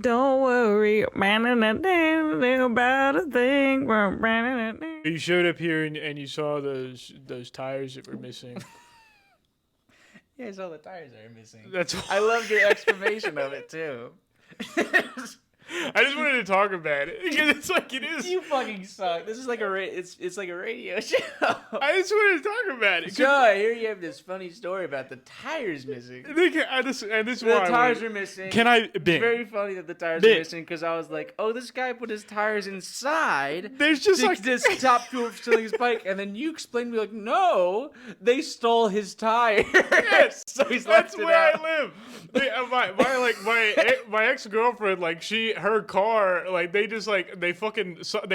Don't worry about a thing. You showed up here and you saw those tires that were missing. Yeah, I saw the tires that are missing. That's I loved your explanation of it too. I just wanted to talk about it because it's like it is. You fucking suck. This is like it's like a radio show. I just wanted to talk about it. So I hear you have this funny story about the tires missing. The tires are missing. Can I? It's Ben, very funny that the tires are missing because I was like, oh, this guy put his tires inside. There's just like this top fuel stealing his bike, and then you explained to me like, no, they stole his tires. Yes, so he's that's left it where out. I live. My ex-girlfriend, like her car, like they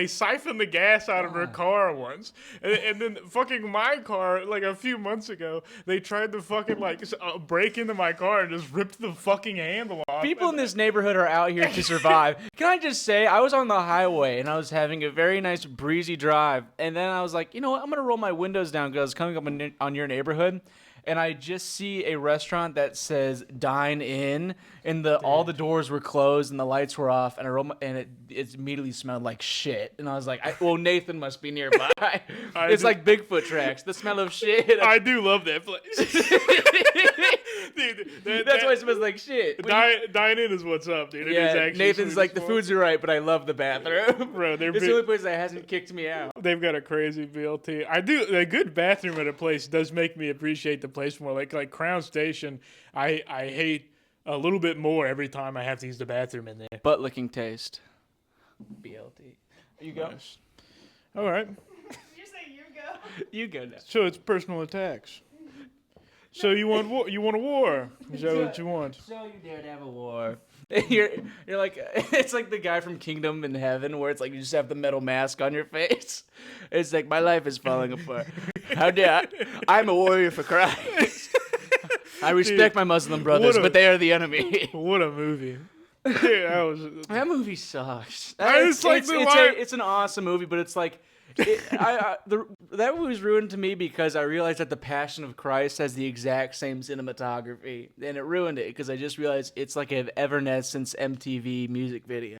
siphoned the gas out of her car once, and then fucking my car, like a few months ago, they tried to fucking break into my car and just ripped the fucking handle off. People in this neighborhood are out here to survive. Can I just say, I was on the highway and I was having a very nice breezy drive, and then I was like, you know what, I'm gonna roll my windows down because I was coming up on your neighborhood. And I just see a restaurant that says "Dine In," and all the doors were closed and the lights were off, and it immediately smelled like shit. And I was like, "Well, Nathan must be nearby." It's like Bigfoot tracks. The smell of shit. I do love that place. Dude, that's why it smells like shit. Dine In is what's up, dude. Yeah, Nathan's like, the food's alright, but I love the bathroom. Bro, it's the only place that hasn't kicked me out. They've got a crazy BLT. I do. A good bathroom at a place does make me appreciate the place more. Like Crown Station, I hate a little bit more every time I have to use the bathroom in there. Butt licking taste. BLT. You go. Nice. All right. You're saying you go? You go now. So it's personal attacks. So you want war? You want a war? Is that what you want? So you dare to have a war. You're like, it's like the guy from Kingdom in Heaven where it's like you just have the metal mask on your face. It's like, my life is falling apart. How dare I'm a warrior for Christ. I respect my Muslim brothers, but they are the enemy. What a movie. Dude, that movie sucks. It's an awesome movie, but it's like, that movie was ruined to me because I realized that The Passion of Christ has the exact same cinematography, and it ruined it because I just realized it's like an Evanescence MTV music video.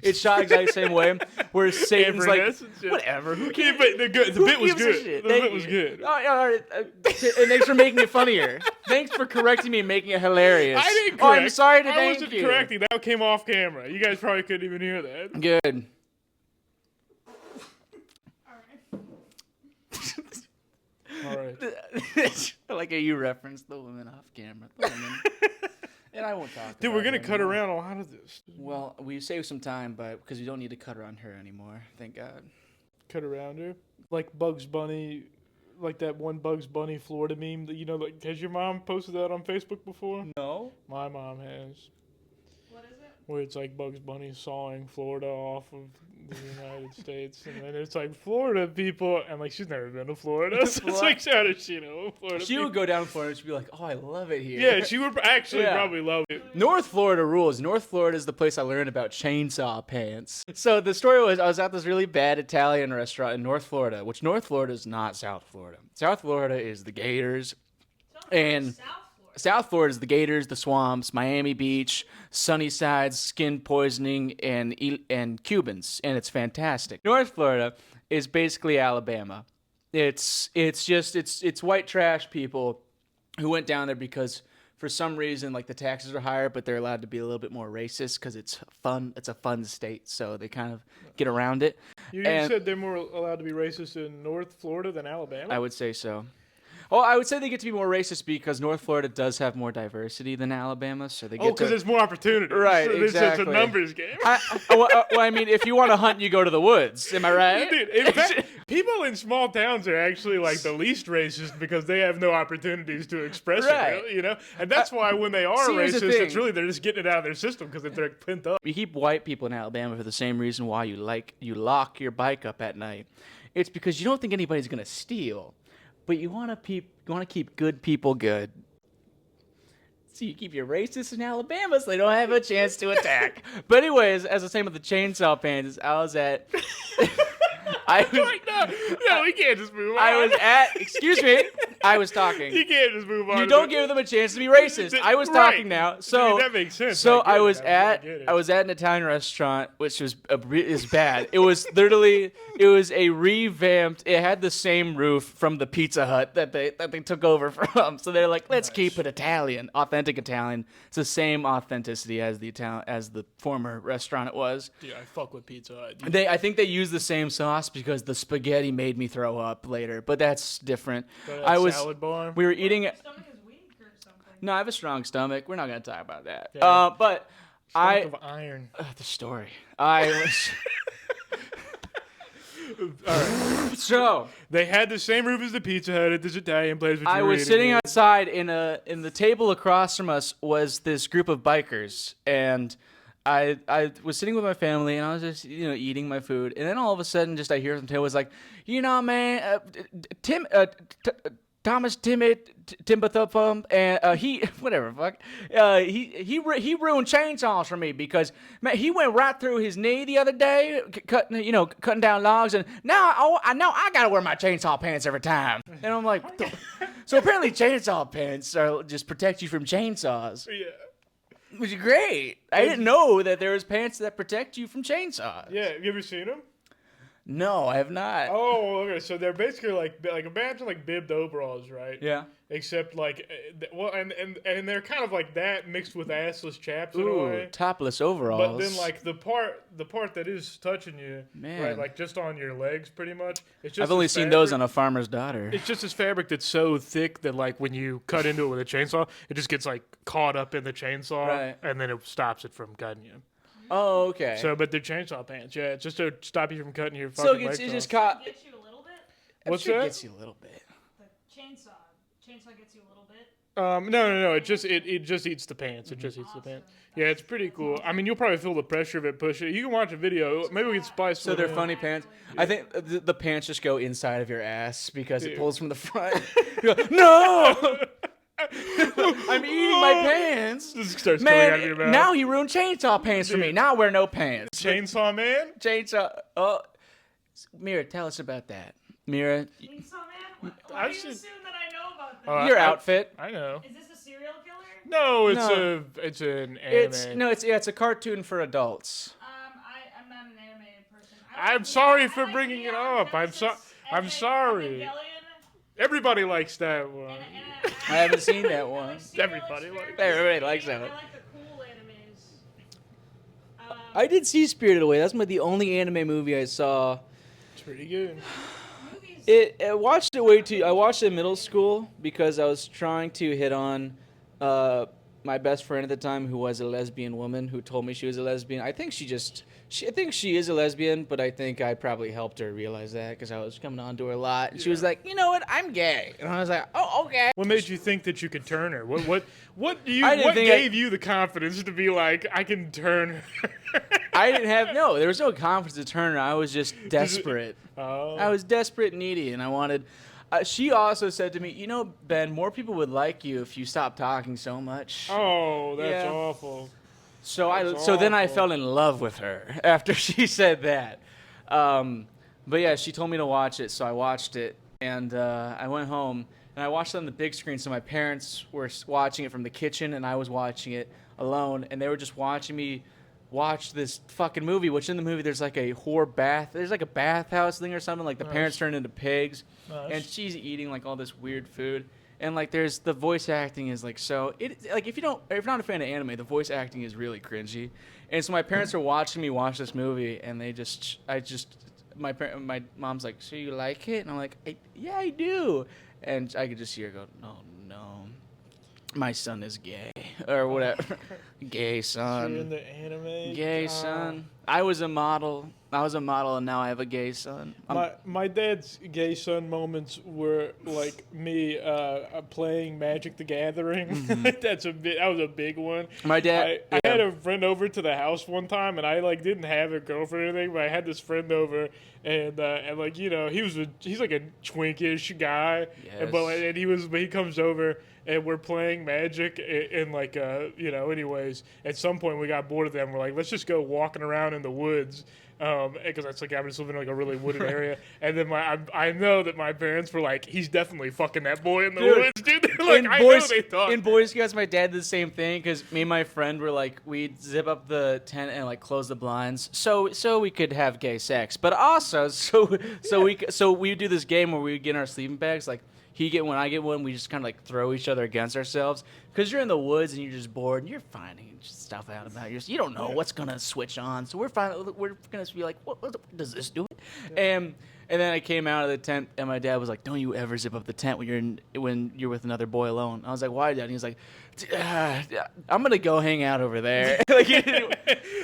It's shot exactly the same way, where Satan's like, whatever, who cares? Yeah, but the bit was good. The bit was good. All right. And thanks for making it funnier. Thanks for correcting me and making it hilarious. I didn't correct. I'm sorry to I thank wasn't you. correcting. That came off camera. You guys probably couldn't even hear that. Good. All right. I like how you referenced the women off camera. And I won't talk. Dude, we're gonna cut around a lot of this. Well, we saved some time, but because you don't need to cut around her anymore. Thank God. Cut around her, like Bugs Bunny, like that one Bugs Bunny Florida meme that like. Has your mom posted that on Facebook before? No. My mom has. What is it? Where it's like Bugs Bunny sawing Florida off of the United States, and then it's like Florida people, and like she's never been to Florida, so it's like how does she know Florida? She would go down to Florida and she'd be like, "Oh, I love it here." Yeah, she would actually probably love it. North Florida rules. North Florida is the place I learned about chainsaw pants. So the story was I was at this really bad Italian restaurant in North Florida, which North Florida is not South Florida. South Florida is the Gators, and South Florida is the Gators, the swamps, Miami Beach, Sunnyside, skin poisoning, and Cubans, and it's fantastic. North Florida is basically Alabama. It's white trash people who went down there because for some reason like the taxes are higher, but they're allowed to be a little bit more racist because it's fun. It's a fun state, so they kind of get around it. You said they're more allowed to be racist in North Florida than Alabama? I would say so. Oh, I would say they get to be more racist because North Florida does have more diversity than Alabama, so they get because there's more opportunity. Right, so exactly. It's a numbers game. Well, I mean, if you want to hunt, you go to the woods. Am I right? Dude, in fact, people in small towns are actually like the least racist because they have no opportunities to express it, really, And that's why when they are racist, it's really they're just getting it out of their system because they're pent up. You keep white people in Alabama for the same reason why you lock your bike up at night. It's because you don't think anybody's gonna steal. But you want to keep good people good. So you keep your racists in Alabama so they don't have a chance to attack. But anyways, as I was saying with the chainsaw pants, I was at... No, we can't just move on. I was at... Excuse me. I was talking. You can't just move on. You to don't the- give them a chance to be racist. I was Right. talking now. Dude, So that makes sense. So I I get was it. at get it. I was at an Italian restaurant, which was is bad. It was literally a revamped. It had the same roof from the Pizza Hut that they took over from. So they're like, let's keep it Italian, authentic Italian. It's the same authenticity as the former restaurant it was. Dude, I fuck with Pizza Hut. I think they used the same sauce because the spaghetti made me throw up later, but that's different. Go to that I was salad bar. we were eating Your it. stomach is weak or something. No, I have a strong stomach. We're not gonna talk about that. Yeah. But Stomach of iron. the story. I was All right. so They had the same roof as the Pizza Hut at this Italian place. Which I you were was eating sitting at. outside in the table across from us was this group of bikers, and I was sitting with my family, and I was just eating my food, and then all of a sudden, just I hear from Tim was like, man, Tim. Thomas Timothy and he whatever fuck he ruined chainsaws for me because man he went right through his knee the other day cutting down logs, and now I gotta wear my chainsaw pants every time, and I'm like so apparently chainsaw pants are just protect you from chainsaws, Yeah. which is great. I didn't know that there was pants that protect you from chainsaws. Yeah. Have you ever seen them? No, I have not. Oh, okay. So they're basically like imagine like bibbed overalls, right? Yeah. Except like, well, and they're kind of like that mixed with assless chaps in a Ooh, way. topless overalls. But then like the part that is touching you, Man. right, like just on your legs, pretty much. It's just I've only this seen those fabric- on A Farmer's Daughter. It's just this fabric that's so thick that like when you cut into it with a chainsaw, it just gets like caught up in the chainsaw, Right. and then it stops it from cutting you. Oh, okay. So, but they're chainsaw pants, yeah, it's just to stop you from cutting your So fucking it's legs just off. caught. Gets you a little bit. What's Sure that? gets you a little bit. The chainsaw. Chainsaw gets you a little bit. No. It just eats the pants. It just eats the pants. Yeah, it's pretty cool. I mean, you'll probably feel the pressure of it pushing. You can watch a video. Maybe we can spice. So it they're in. funny pants. I think the pants just go inside of your ass because it Dude. pulls from the front. You go, no! I'm eating my pants. This starts coming out of your Man, mouth. now he ruined chainsaw pants for me. Now I wear no pants. Chainsaw Man. Chainsaw. Oh, Mira, tell us about that. Mira, Chainsaw Man? Why I've do you seen- assume that I know about this? Oh, your I- outfit. I know. Is this a serial killer? No, No. it's an anime. It's a cartoon for adults. I'm not an animated person. I'm sorry for bringing it up. I'm sorry. Everybody likes that one. I haven't seen that one. Everybody likes Everybody likes that I one. like the cool animes. I did see Spirited Away. That's the only anime movie I saw. It's pretty good. Movies. I watched it way too. I watched it in middle school because I was trying to hit on my best friend at the time, who was a lesbian woman, who told me she was a lesbian. I think I think she is a lesbian, but I think I probably helped her realize that because I was coming on to her a lot, and she was like, "You know what? I'm gay," and I was like, "Oh, okay." What made you think that you could turn her? What I didn't think gave you the confidence to be like, I can turn her? I didn't have there was no confidence to turn her. I was just desperate. Oh. I was desperate and needy, and I wanted. She also said to me, "You know, Ben, more people would like you if you stopped talking so much." Oh, that's Yeah. awful. So then I awful. fell in love with her after she said that. But yeah, she told me to watch it, so I watched it, and I went home and I watched it on the big screen. So my parents were watching it from the kitchen, and I was watching it alone, and they were just watching me watch this fucking movie. Which in the movie there's like a whore bath. There's like a bathhouse thing or something. Like the parents turn into pigs, and she's eating like all this weird food. And like there's the voice acting is like so like if you're not a fan of anime, the voice acting is really cringy. And so my parents are watching me watch this movie, and my mom's like, "So you like it?" And I'm like, "Yeah, I do." And I could just hear her go, "No, my son is gay," or whatever. Gay You're son. in the anime. Gay son. I was a model, and now I have a gay son. My dad's gay son moments were like me playing Magic the Gathering. That was a big one. My dad. I had a friend over to the house one time, and I like didn't have a girlfriend or anything, but I had this friend over, and like he's like a twinkish guy, Yes. but he comes over, and we're playing Magic in like anyways, at some point we got bored of them. We're like, let's just go walking around in the woods. Because that's like I was living in like a really wooded area, and then I know that my parents were like, he's definitely fucking that boy in the woods, dude. Like I know they thought. In Boy Scouts, my dad did the same thing because me and my friend were like, we'd zip up the tent and like close the blinds so we could have gay sex, but also so we would do this game where we would get in our sleeping bags, like he get one, I get one, we just kind of like throw each other against ourselves because you're in the woods and you're just bored and you're finding stuff out about yours. You don't know what's gonna switch on, so we're gonna be like, what does this do? And then I came out of the tent and my dad was like, don't you ever zip up the tent when you're with another boy alone. I was like, why, Dad? And he was like, I'm gonna go hang out over there.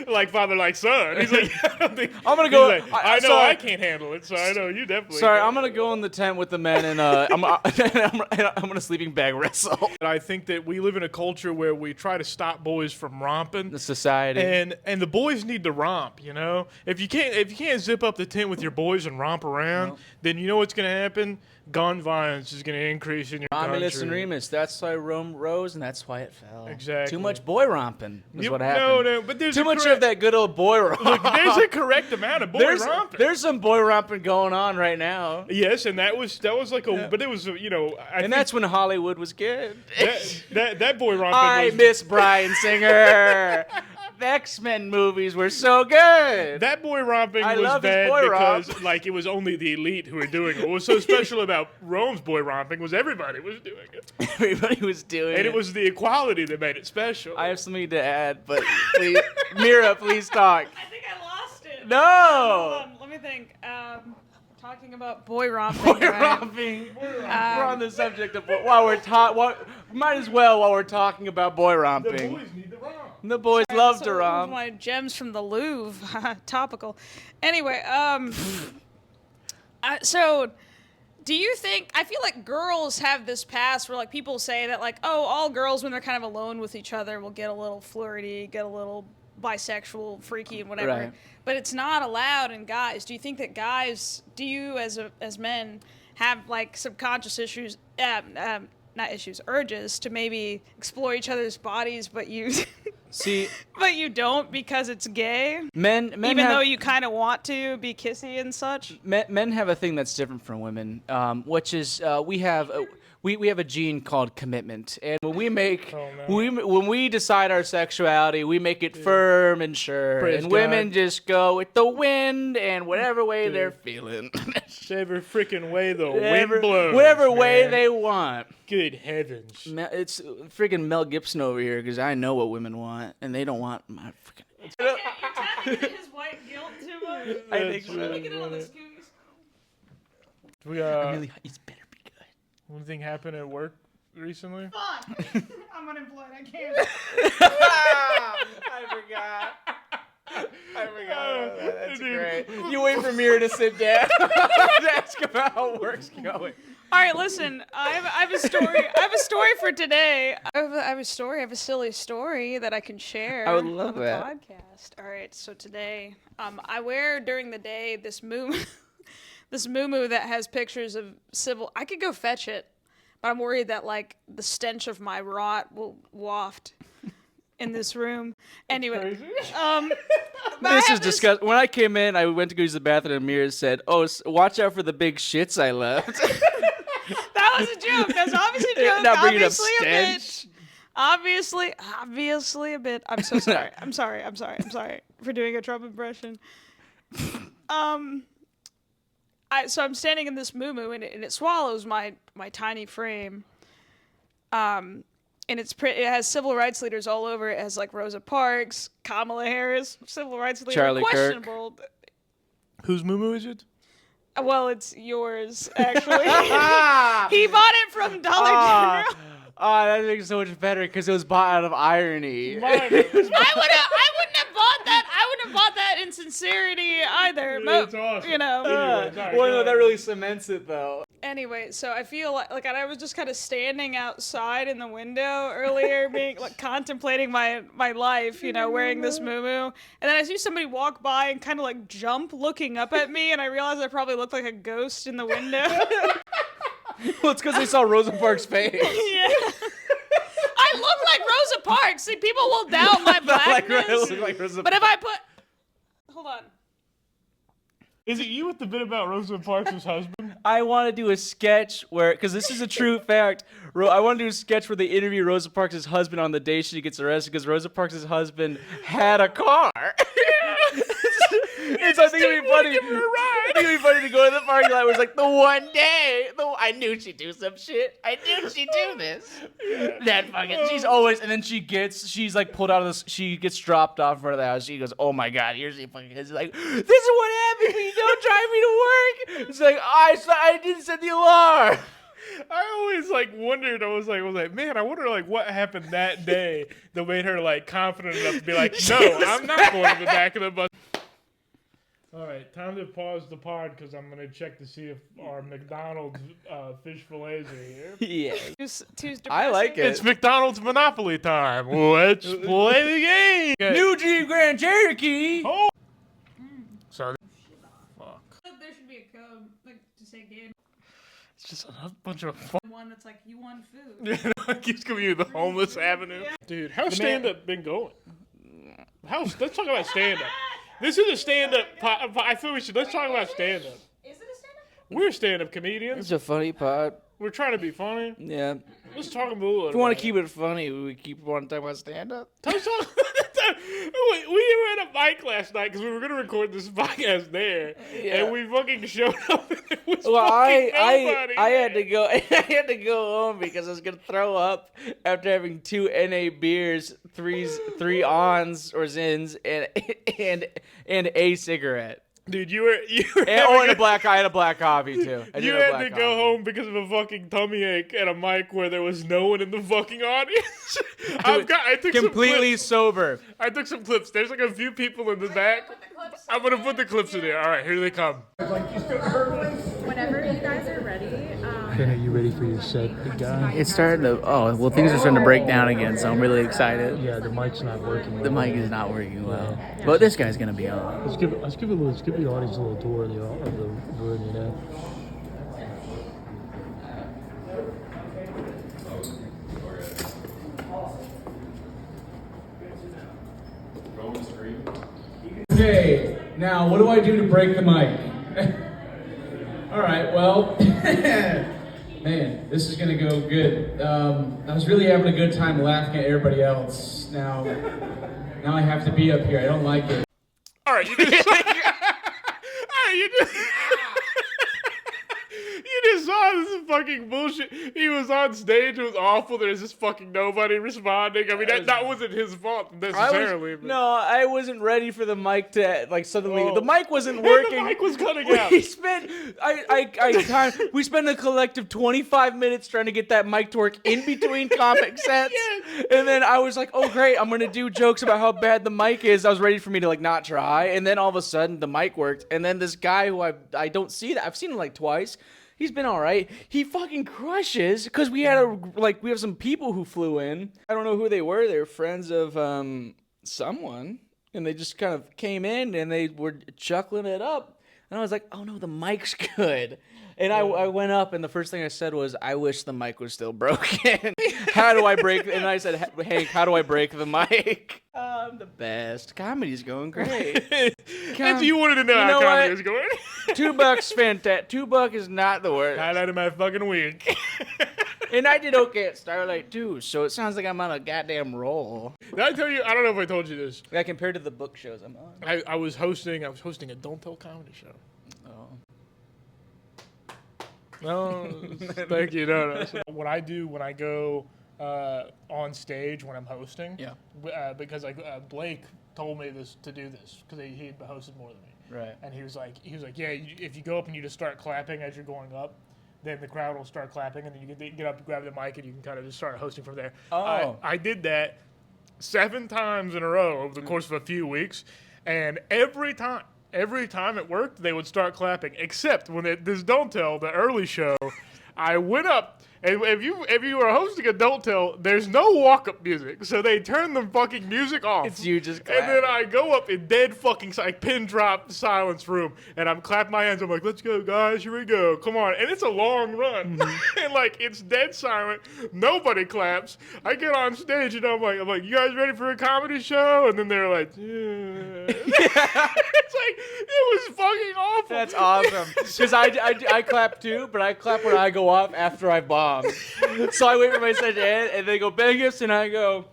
Like father, like son. He's like, I'm gonna go. Like, I know I can't handle it, so I know you definitely. Sorry, can. I'm gonna go in the tent with the men and I'm gonna sleeping bag wrestle. I think that we live in a culture where we try to stop boys from romping. The society and the boys need to romp. You know, if you can't zip up the tent with your boys and romp around, then you know what's gonna happen. Gun violence is going to increase in your Romulus country. and Remus. That's why Rome rose, and that's why it fell. Exactly. Too much boy romping is what happened. No, but there's too much of that good old boy romp. Look, there's a correct amount of boy romping. There's some boy romping going on right now. Yes, and that was like but it was and that's when Hollywood was good. that boy romping. I miss Bryan Singer. The X-Men movies were so good. That boy romping was love his bad boy because romp. like it was only the elite who were doing it. What was so special about Rome's boy romping was everybody was doing it. Everybody was doing it. And it was the equality that made it special. I have something to add, but please, Mira, please talk. I think I lost it. No. Hold on, let me think. Talking about boy romping. Boy right? romping. We're on the subject of while we're talking about boy romping. The boys need to romp. The boys love to One of romp. my gems from the Louvre. Topical. Anyway, so do you think, I feel like girls have this past where like people say that like, oh, all girls when they're kind of alone with each other will get a little flirty, get a little bisexual, freaky and whatever. Right. But it's not allowed in guys. Do you think that guys, do you as men have like subconscious issues, not issues, urges to maybe explore each other's bodies, but you See, but you don't because it's gay? men Even have, though you kind of want to be kissy and such? men have a thing that's different from women, which is we have a gene called commitment, and when we make when we decide our sexuality, we make it firm and sure. Praise and women God. just go with the wind and whatever way they're feeling. Whichever freaking way the wind blows. Whatever way man. they want. Good heavens. It's freaking Mel Gibson over here because I know what women want, and they don't want my freaking. You're tapping into his white guilt too much? I think so. Let me get it on the scooties. We It's better be good. anything happen at work recently? Fuck! I'm unemployed. I can't. I forgot. That's great. You wait for Mira to sit down to ask about how work's going. All right, listen. I have a story. I have a story for today. I have a silly story that I can share. I would love on the that. podcast. All right, so today, I wear during the day this this muumuu that has pictures of civil. I could go fetch it, but I'm worried that like the stench of my rot will waft in this room. Anyway, This is disgusting. When I came in, I went to go use the bathroom, and Mira said, "Oh, watch out for the big shits I left." That was a joke. That's obviously a joke. Now bringing up Obviously a bit. stench. Obviously a bit. I'm so sorry. I'm sorry for doing a Trump impression. So I'm standing in this muumuu and it swallows my tiny frame. And it has civil rights leaders all over. It has like Rosa Parks, Kamala Harris, civil rights leader. Charlie Kirk. Questionable. Whose muumuu is it? Well, it's yours, actually. He bought it from Dollar General. Oh, that makes it so much better because it was bought out of irony. I wouldn't have bought that. I wouldn't have bought that in sincerity either. It's awesome. You know. Well, no, that really cements it, though. Anyway, so I feel like I was just kind of standing outside in the window earlier, being like contemplating my life, you know, wearing this muumuu, and then I see somebody walk by and kind of like jump, looking up at me, and I realized I probably looked like a ghost in the window. Well, it's because they saw Rosa Parks' face. Yeah. Parks. See, people will doubt my blackness. But if I put, hold on. Is it you with the bit about Rosa Parks' husband? I want to do a sketch where, because this is a true fact, I want to do a sketch where they interview Rosa Parks' husband on the day she gets arrested because Rosa Parks' husband had a car. So I think it'd be funny. I think it'd be funny to go to the parking lot where it's like the one day, I knew she'd do some shit. I knew she'd do this. That fucking, she's always, and then she's like pulled out of this, she gets dropped off in front of the house. She goes, oh my God, here's the fucking, it's like, this is what happens when you don't drive me to work. It's like, I didn't set the alarm. I always like wondered. I was like, man, I wonder like what happened that day that made her like confident enough to be like, no, I'm not going to the back of the bus. All right, time to pause the pod because I'm gonna check to see if our McDonald's fish fillets are here. Two's I like depressing. it. It's McDonald's Monopoly time. Let's play the game. Okay. New Jeep Grand Cherokee. Oh. So, fuck. There should be a code like to say game. It's just a bunch of fun. One that's like you won food. It keeps giving you the homeless avenue. Dude, how's stand-up been going? Let's talk about stand-up. This is a stand-up. I feel we should. Let's talk about stand-up. Is it a stand-up? We're stand-up comedians. It's a funny pod. We're trying to be funny. Yeah. Let's talk a little. If we want to keep it funny, we want to talk about stand-up. Wait, we were at a mic last night because we were gonna record this podcast there, and we fucking showed up. And it was I had to go. I had to go home because I was gonna throw up after having 2 NA beers, three ons or zins, and a cigarette. Dude, you were And a black. I had a black coffee too. You had to go home because of a fucking tummy ache at a mic where there was no one in the fucking audience. I took completely some clips. sober. I took some clips. There's like a few people in the back. I'm gonna put the clips in there. All right, here they come. Whenever you guys are ready. Ben, are you ready for your set, big guy? It's starting to. Oh well, things are starting to break down again, so I'm really excited. Yeah, the mic's not working well. The mic is not working well, but this guy's gonna be on. Let's give the audience a little tour of the room, you know. Okay, now what do I do to break the mic? All right, well, man, this is gonna go good. I was really having a good time laughing at everybody else. Now I have to be up here. I don't like it. All right, you just. All right, you just. You just saw this fucking bullshit. He was on stage. It was awful. There's just fucking nobody responding. I mean, that wasn't his fault necessarily. I wasn't ready for the mic to like suddenly. The mic wasn't working. The mic was cutting out. We spent we spent a collective 25 minutes trying to get that mic to work in between comic sets, and then I was like, "Oh great, I'm gonna do jokes about how bad the mic is." I was ready for me to like not try, and then all of a sudden the mic worked, and then this guy who I don't see that I've seen him like twice. He's been all right. He fucking crushes because we have some people who flew in. I don't know who they were. They were friends of someone, and they just kind of came in and they were chuckling it up. And I was like, oh no, the mic's good. And I went up, and the first thing I said was, I wish the mic was still broken. How do I break? And I said, Hank, how do I break the mic? I'm the best. Comedy's going great. If you wanted to know how comedy was going. $2 fantastic. $2 is not the worst. Highlight of my fucking week. And I did okay at Starlight too, so it sounds like I'm on a goddamn roll. Did I tell you? I don't know if I told you this. Yeah, compared to the book shows I'm on. I was hosting a Don't Tell comedy show. No, thank you. No. So what I do when I go on stage when I'm hosting, because Blake told me to do this because he had hosted more than me, right? And he was like, yeah, if you go up and you just start clapping as you're going up, then the crowd will start clapping, and then you can get up, grab the mic, and you can kind of just start hosting from there. Oh, I did that 7 times in a row over the course of a few weeks, and every time it worked, they would start clapping. Except when this Don't Tell, the early show, I went up, and if you are hosting Adult Tale, there's no walk-up music, so they turn the fucking music off. It's you just And then clapping. I go up in dead fucking like pin drop silence room, and I'm clapping my hands. I'm like, let's go, guys, here we go, come on. And it's a long run, and like it's dead silent. Nobody claps. I get on stage, and I'm like, you guys ready for a comedy show? And then they're like, yeah. It's like it was fucking awful. That's awesome. Because I clap too, but I clap when I go off after I bomb. So I wait for my set to end, and they go, Ben Gibson, and I go,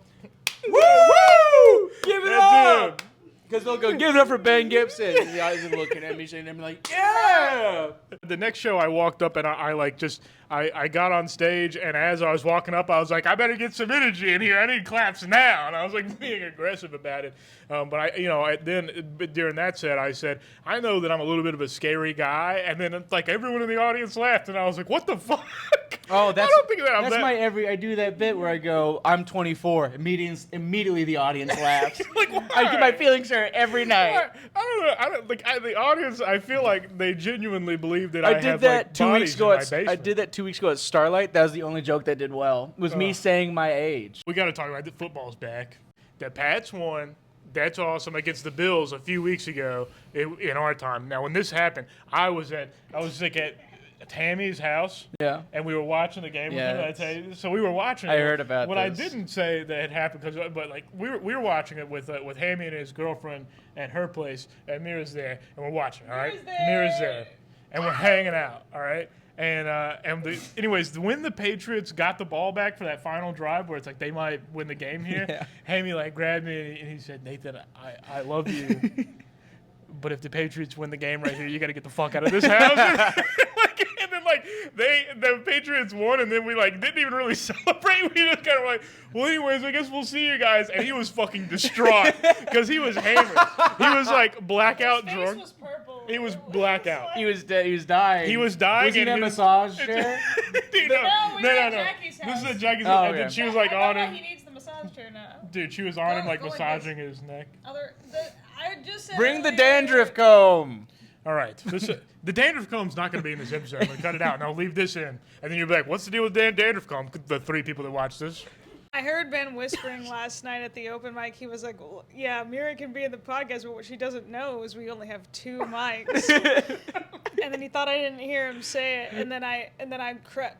woo! Give it up! Because they'll go, give it up for Ben Gibson. And the audience is looking at me, shaking them like, yeah! The next show I walked up and I got on stage, and as I was walking up, I was like, I better get some energy in here. I need claps now. And I was like being aggressive about it. But then during that set, I said, I know that I'm a little bit of a scary guy. And then like everyone in the audience laughed, and I was like, what the fuck? Oh, that's, I don't think that I'm that's that. I do that bit where I go, I'm 24. Immediately the audience laughs. Like, why? I get my feelings hurt every night. I don't the audience. I feel like they genuinely believe that I did have that like 2 bodies weeks ago. in my I basement. did that 2 weeks ago at Starlight. That was the only joke that did well. Was me saying my age. We got to talk about the football's back. The Pats won. That's awesome against the Bills a few weeks ago in our time. Now, when this happened, I was at Tammy's house. Yeah. And we were watching the game. Yeah, Did I tell you? So we were watching it. I heard about what this. I didn't say that had happened, but like we were watching it with Hammy and his girlfriend at her place, and Mira's there, and we're watching. All right, Mira's there, and we're hanging out. All right. Anyways, when the Patriots got the ball back for that final drive, where it's like they might win the game here, Yeah. Hammy like grabbed me and he said, "Nathan, I love you, but if the Patriots win the game right here, you got to get the fuck out of this house." And then the Patriots won, and then we like didn't even really celebrate. We just kind of like, well, anyways, I guess we'll see you guys. And he was fucking distraught because he was hammered. He was like blackout His face drunk. was purple. He was blackout. He was dead. He was dying. He was dying. Was he in a and massage chair? Dude, No, we were at Jackie's This is house. at Jackie's Oh, house. And okay. then she was like I on know him. he needs the massage chair now. Dude, she was on him like Go like massaging his neck. I just said Bring the earlier- dandruff comb. All right. The dandruff comb's not going to be in this episode. I'm going to cut it out, and I'll leave this in. And then you'll be like, what's the deal with dandruff comb? The 3 people that watch this. I heard Ben whispering last night at the open mic. He was like, well, "Yeah, Mira can be in the podcast, but what she doesn't know is we only have 2 mics." And then he thought I didn't hear him say it. And then I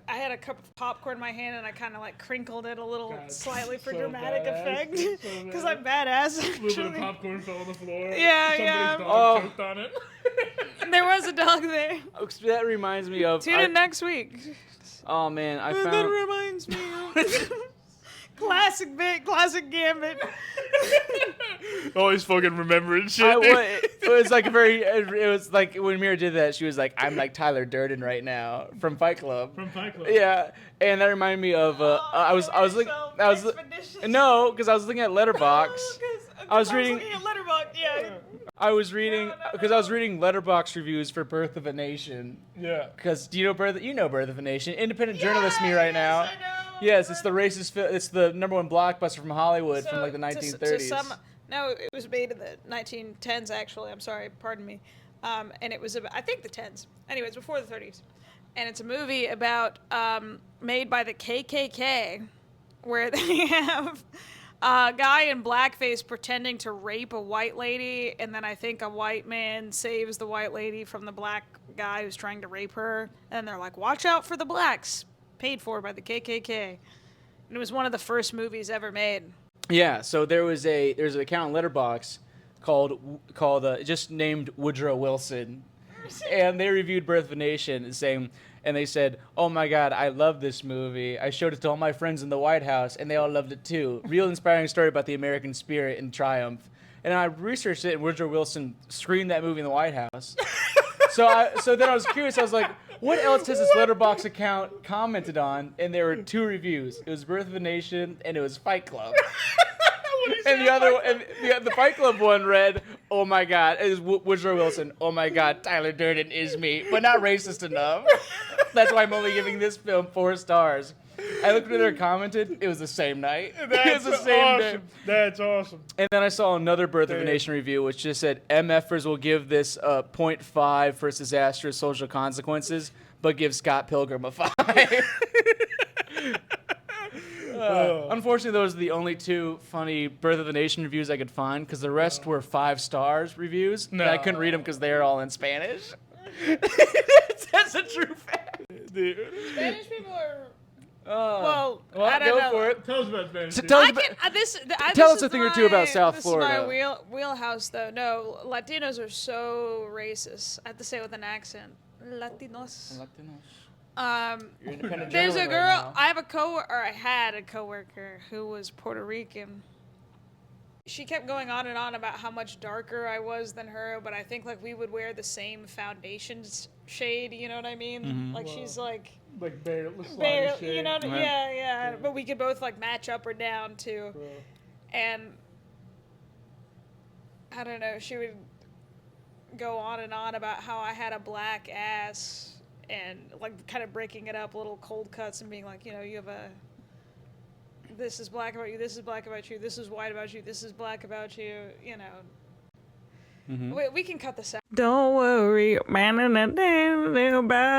had a cup of popcorn in my hand, and I kind of like crinkled it a little God, slightly for so dramatic badass. effect, So because I'm badass. A little bit of Actually, popcorn fell on the floor. Yeah, Somebody's yeah. dog choked on it. there was a dog there. That reminds me of. Tune in next week. Oh man, I That found. reminds me of classic bit, classic gambit. Always fucking remembering shit. It was like a very. It was like when Mira did that, she was like, "I'm like Tyler Durden right now from Fight Club." From Fight Club. Yeah, and that reminded me of. I was looking. No, because I was looking at Letterbox. I was reading. looking at Letterboxd, yeah. I was reading No. because I was reading Letterbox reviews for Birth of a Nation. Yeah. Because do you know Birth? You know Birth of a Nation. Independent journalist me right now. I know. Yes, it's the racist. It's the #1 blockbuster from Hollywood from like the So, 1930s. no, it was made in the 1910s, actually. I'm sorry, pardon me. And it was about, I think the 10s. Anyways, before the 30s. And it's a movie about, made by the KKK, where they have a guy in blackface pretending to rape a white lady, and then I think a white man saves the white lady from the black guy who's trying to rape her. And they're like, watch out for the blacks. Paid for by the KKK. And it was one of the first movies ever made. Yeah, so there's an account on Letterboxd called just named Woodrow Wilson, and they reviewed Birth of a Nation, saying, and they said, "Oh my God, I love this movie. I showed it to all my friends in the White House, and they all loved it too. Real inspiring story about the American spirit and triumph." And I researched it, and Woodrow Wilson screened that movie in the White House. So then I was curious. I was like, what else has this Letterboxd account commented on? And there were 2 reviews. It was Birth of a Nation, and it was Fight Club. And the other, the Fight Club one read, "Oh my God," it was Woodrow Wilson. "Oh my God, Tyler Durden is me, but not racist enough. That's why I'm only giving this film 4 stars." I looked at their commented. It was the same night. It was the same day. That's awesome. And then I saw another Birth of a Nation review, which just said MFers will give this 0.5 for its disastrous social consequences, but give Scott Pilgrim a 5. Unfortunately, those are the only 2 funny Birth of the Nation reviews I could find, because the rest were 5 stars reviews. No. And I couldn't read them because they're all in Spanish. That's a true fact. Dude. Spanish people are. Well, I don't go know. for it. Tell us about Spanish. Tell us I about- can, Tell this us a is thing or two about South this Florida. Is my wheelhouse, though. No, Latinos are so racist. I have to say it with an accent. Latinos. You're independent There's a journalism girl. right now. I have a coworker. Or I had a coworker who was Puerto Rican. She kept going on and on about how much darker I was than her, but I think like we would wear the same foundation shade. You know what I mean? Mm-hmm. Like she's like. Like barely, You know, Right. yeah. But we could both like match up or down too. And I don't know, she would go on and on about how I had a black ass and like kind of breaking it up, little cold cuts and being like, you know, you have a this is black about you, this is black about you, this is white about you, this is black about you, you know. We can cut this out. Don't worry about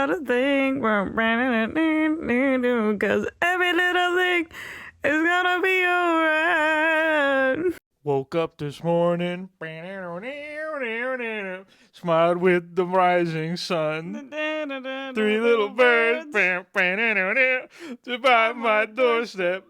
a thing, because every little thing is gonna be alright. Woke up this morning, smiled with the rising sun. 3 little birds, to by my doorstep.